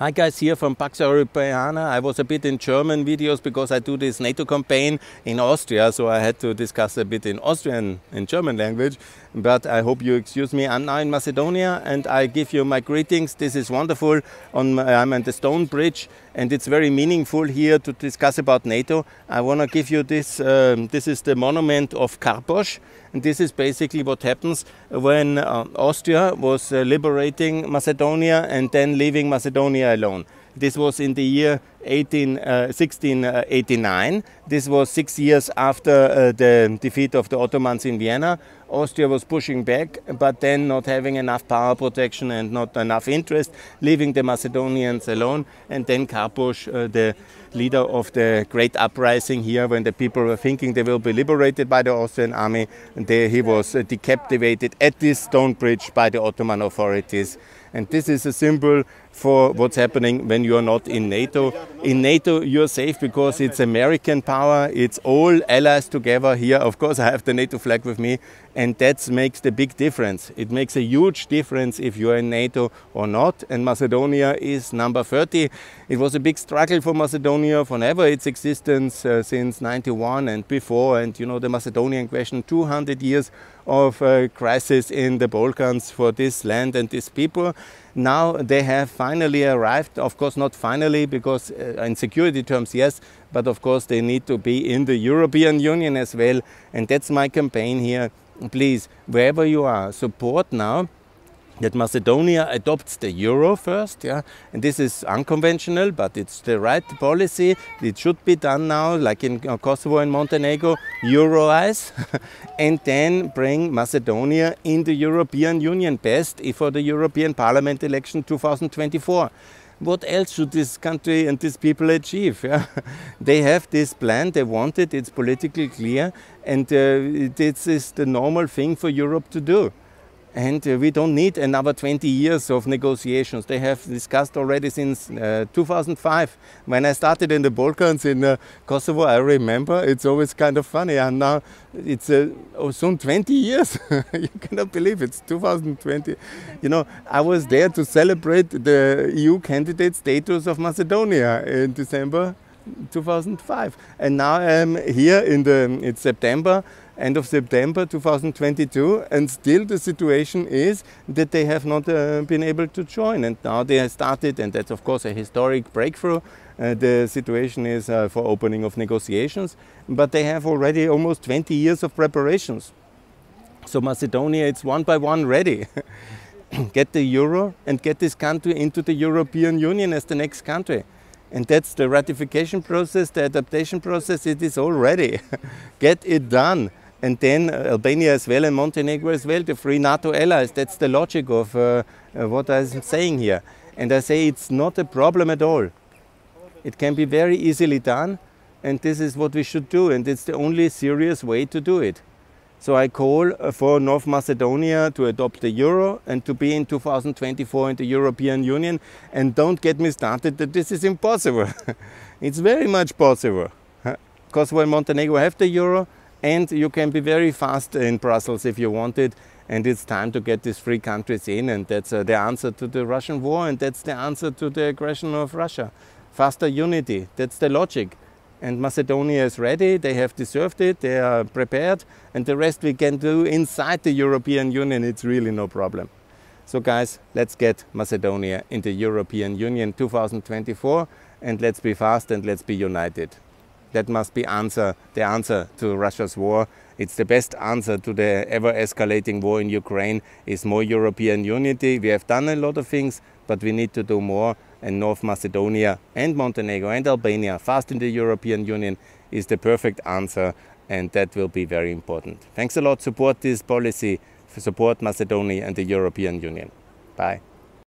Hi guys, here from Pax Europiana. I was a bit in German videos because I do this NATO campaign in Austria, so I had to discuss a bit in Austrian and German language. But I hope you excuse me. I'm now in Macedonia and I give you my greetings. This is wonderful. I'm on the stone bridge and it's very meaningful here to discuss about NATO. I want to give you this. This is the monument of Karpoš. And this is basically what happens when Austria was liberating Macedonia and then leaving Macedonia alone. This was in the year 1689. This was 6 years after the defeat of the Ottomans in Vienna. Austria was pushing back, but then not having enough power protection and not enough interest, leaving the Macedonians alone. And then Karpoš, the leader of the great uprising here, when the people were thinking they will be liberated by the Austrian army, he was decapitated at this stone bridge by the Ottoman authorities. And this is a symbol for what's happening when you are not in NATO. In NATO you're safe because it's American power, it's all allies together here. Of course I have the NATO flag with me, and that makes the big difference. It makes a huge difference if you are in NATO or not. And Macedonia is number 30. It was a big struggle for Macedonia for ever its existence since 91 and before. And you know, the Macedonian question, 200 years of crisis in the Balkans for this land and these people. Now they have finally arrived. Of course not finally, because in security terms yes, but of course they need to be in the European Union as well. And that's my campaign here. Please, wherever you are, support now that Macedonia adopts the euro first, yeah, and this is unconventional, but it's the right policy. It should be done now, like in Kosovo and Montenegro, euroize, and then bring Macedonia in the European Union, best for the European Parliament election 2024. What else should this country and these people achieve? Yeah? They have this plan, they want it, it's politically clear, and this is the normal thing for Europe to do. And we don't need another 20 years of negotiations. They have discussed already since 2005. When I started in the Balkans, in Kosovo, I remember, it's always kind of funny. And now it's soon 20 years. You cannot believe it's 2020. You know, I was there to celebrate the EU candidate status of Macedonia in December 2005. And now I'm here it's September. End of September 2022, and still the situation is that they have not been able to join, and now they have started, and that's of course a historic breakthrough. The situation is for opening of negotiations, but they have already almost 20 years of preparations. So Macedonia, it's one by one ready. Get the euro and get this country into the European Union as the next country. And that's the ratification process, the adaptation process, it is all ready. Get it done. And then Albania as well and Montenegro as well, the three NATO allies. That's the logic of what I'm saying here. And I say it's not a problem at all. It can be very easily done, and this is what we should do, and it's the only serious way to do it. So I call for North Macedonia to adopt the euro and to be in 2024 in the European Union. And don't get me started that this is impossible. It's very much possible. Kosovo and Montenegro have the euro, and you can be very fast in Brussels if you want it. And it's time to get these three countries in, and that's the answer to the Russian war, and that's the answer to the aggression of Russia. Faster unity, that's the logic. And Macedonia is ready, they have deserved it, they are prepared, and the rest we can do inside the European Union, it's really no problem. So guys, let's get Macedonia in the European Union 2024, and let's be fast and let's be united. That must be the answer to Russia's war. It's the best answer to the ever-escalating war in Ukraine, is more European unity. We have done a lot of things, but we need to do more. And North Macedonia and Montenegro and Albania fast in the European Union is the perfect answer, and that will be very important. Thanks a lot. Support this policy. Support Macedonia and the European Union. Bye.